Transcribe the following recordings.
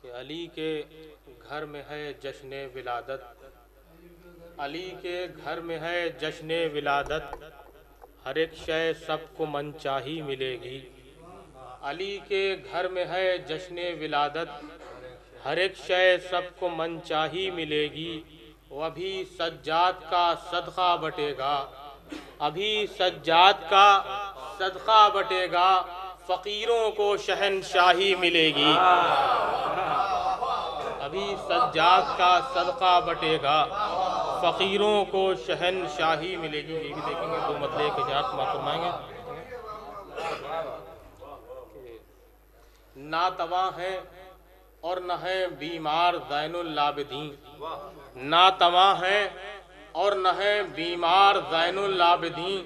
कि अली के घर में है जश्न विलादत, अली के घर में है जश्न विलादत, हर एक शय सबको मनचाही मिलेगी। अली के घर में है जश्न विलादत, हर एक शय सबको मनचाही मिलेगी। वो अभी सज्जाद का सदका बटेगा, अभी सज्जाद का सदका बटेगा, फ़कीरों को शहनशाही मिलेगी। अभी सज्जाद का सदका बटेगा, फ़कीरों को शहनशाही मिलेगी। ये भी देखेंगे, दो मतले के जात फरमाएंगे। ना तवा है और न है बीमार ज़ैनुल लाबिदीन, ना तवा है और न है बीमार ज़ैनुल लाबिदीन,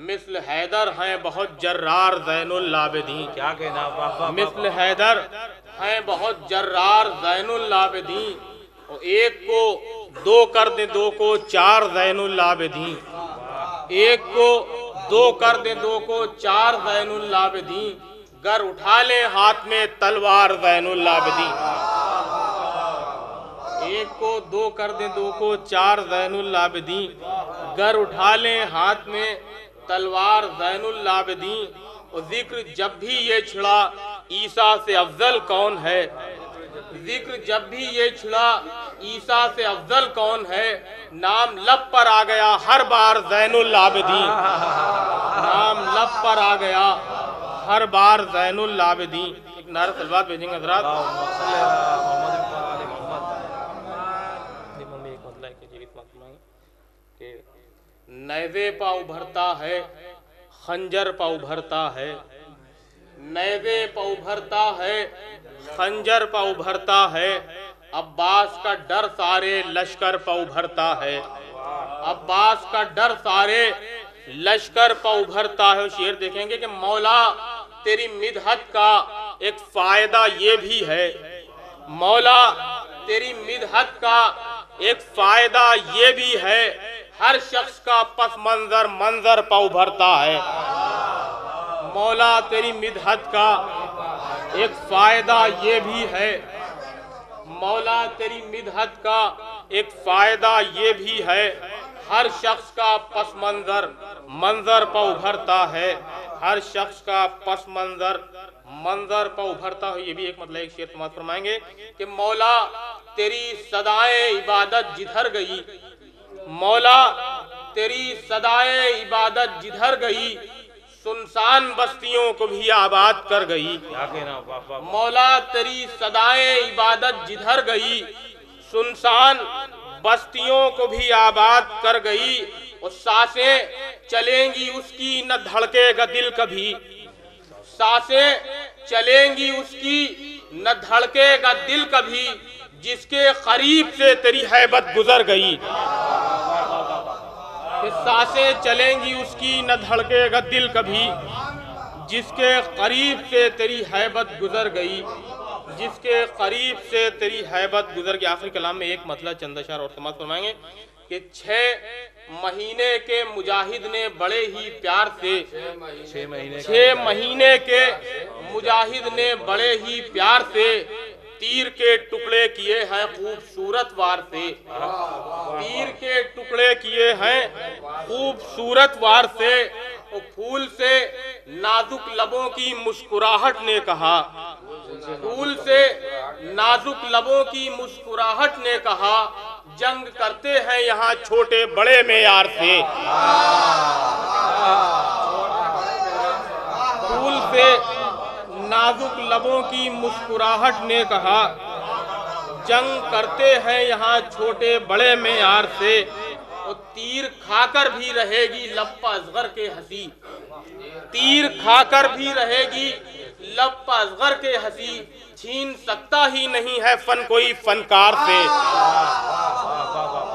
मिस्ल हैदर हैं बहुत जर्रार ज़ैनुल लाबिदीन। क्या कहना, मिस्ल हैदर हैं बहुत जर्रार ज़ैनुल लाबिदीन। और एक को दो कर दे, दो को चार ज़ैनुल लाबिदीन, एक को दो कर दे, दो को चार ज़ैनुल लाबिदीन, गर उठा ले हाथ में तलवार ज़ैनुल लाबिदीन। एक को दो कर दे, दो को चार ज़ैनुल लाबिदीन, गर उठा ले हाथ में तलवार ज़ैनुल लाबिदीन। और जिक्र जब भी ये छिड़ा ईसा से अफजल कौन है, जिक्र जब भी ये छिड़ा ईसा से अफजल कौन है, नाम लब पर आ गया हर बार ज़ैनुल लाबिदीन, नाम लब पर आ गया हर बार ज़ैनुल लाबिदीन। एक नारा सलवात भेजेंगे हज़रात। नैज़े पा उभरता है खंजर पा उभरता है, नैज़े पा उभरता है खंजर पा उभरता है, अब्बास का डर सारे लश्कर पा उभरता है, अब्बास का डर सारे लश्कर पा उभरता है। शेर देखेंगे कि मौला तेरी मिदहत का एक फायदा ये भी है, मौला तेरी मिदहत का एक फायदा ये भी है, हर शख्स का पस मंजर मंजर पा उभरता है। मौला तेरी मिदहत का एक फायदा ये भी है, मौला तेरी मिदहत का एक फायदा ये भी है, हर शख्स का पस मंजर मंजर पा उभरता है, हर शख्स का पस मंजर मंजर पा उभरता है। ये भी एक मतलब एक शेर समाज फरमाएंगे कि मौला तेरी सदाए इबादत जिधर गई, मौला तेरी सदाए इबादत जिधर गई, सुनसान बस्तियों को भी आबाद कर गई। क्या कहना, मौला तेरी सदाए इबादत जिधर गई, सुनसान बस्तियों को भी आबाद कर गई। और सांसें चलेंगी उसकी न धड़केगा दिल कभी, सांसें चलेंगी उसकी न धड़केगा दिल कभी, जिसके करीब से तेरी हैबत गुजर गई। सांसें चलेंगी उसकी न धड़केगा दिल कभी, जिसके करीब से तेरी हैबत गुजर गई, जिसके करीब से तेरी हैबत गुजर गई। आखिरी कलाम में एक मतलब चंद अशआर और समाज फरमाएंगे कि 6 महीने के मुजाहिद ने बड़े ही प्यार से, 6 महीने के मुजाहिद ने बड़े ही प्यार से तीर के टुकड़े किए हैं खूबसूरत वार से, तीर के टुकड़े किए हैं खूबसूरत वार से। और फूल से नाजुक लबों की मुस्कुराहट ने कहा, फूल से नाजुक लबों की मुस्कुराहट ने कहा, जंग करते हैं यहाँ छोटे बड़े में यार से। फूल से नाजुक लबों की मुस्कुराहट ने कहा, जंग करते हैं यहाँ छोटे बड़े में यार से। और तीर खाकर भी रहेगी लब्बा असगर के हंसी, तीर खाकर भी रहेगी लब्बा असगर के हंसी, छीन सकता ही नहीं है फन कोई फनकार से।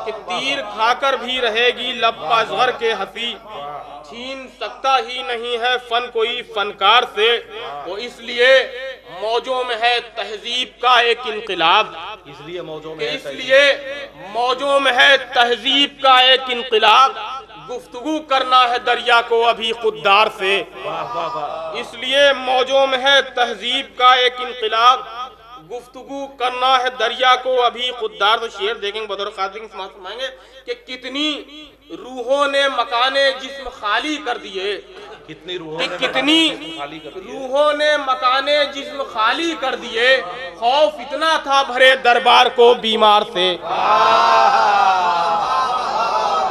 कि तीर खाकर भी रहेगी लब्बा असगर के हंसी, छीन सकता ही नहीं है फन कोई फनकार से। वो इसलिए मौजों में है तहजीब का एक इनकलाब, इसलिए मौजों में, इसलिए मौजों में है तहजीब का एक इनकलाब, गुफ्तगू करना है दरिया को अभी खुददार से। इसलिए मौजों में है तहजीब का एक इनकलाब, गुफ्तगू करना है दरिया को अभी खुददार। तो शेर देखेंगे बदौर खातिन समाअत फरमाएंगे कि कितनी रूहों ने मकाने जिस्म खाली कर दिए, कितनी रूहों ने मकाने जिस्म खाली कर दिए, खौफ इतना था भरे दरबार को बीमार से।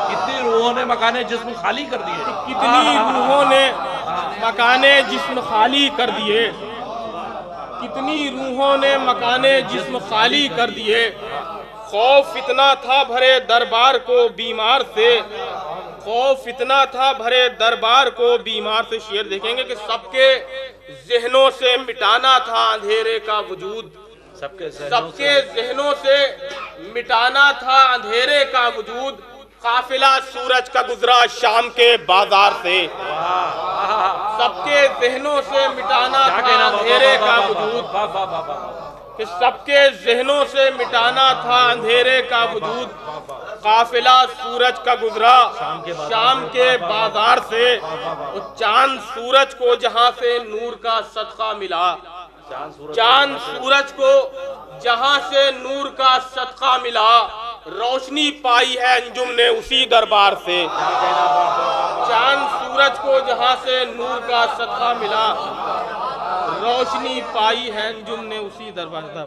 कितनी रूहों ने मकाने जिस्म खाली कर दिए, कितनी रूहों ने मकाने जिस्म खाली कर दिए, कितनी रूहों ने मकाने जिस्म खाली कर दिए, खौफ इतना था भरे दरबार को बीमार से, खौफ इतना था भरे दरबार को बीमार से। शेर देखेंगे कि सबके जहनों से मिटाना था अंधेरे का वजूद, सबके जहनों से मिटाना था अंधेरे का वजूद, काफिला सूरज का गुजरा शाम के बाजार से, सबके जहनों से मिटाना था अंधेरे का वजूद, कि सबके जहनों से मिटाना था अंधेरे का वजूद, काफिला सूरज का गुजरा शाम के बाजार से, चांद सूरज को जहां से नूर का सदका मिला, चांद सूरज को जहां से नूर का सदका मिला, रोशनी पाई है अंजुम ने उसी दरबार से। चांद सूरज को जहां से नूर का सदका मिला, रोशनी पाई है अंजुम ने उसी दरबार से।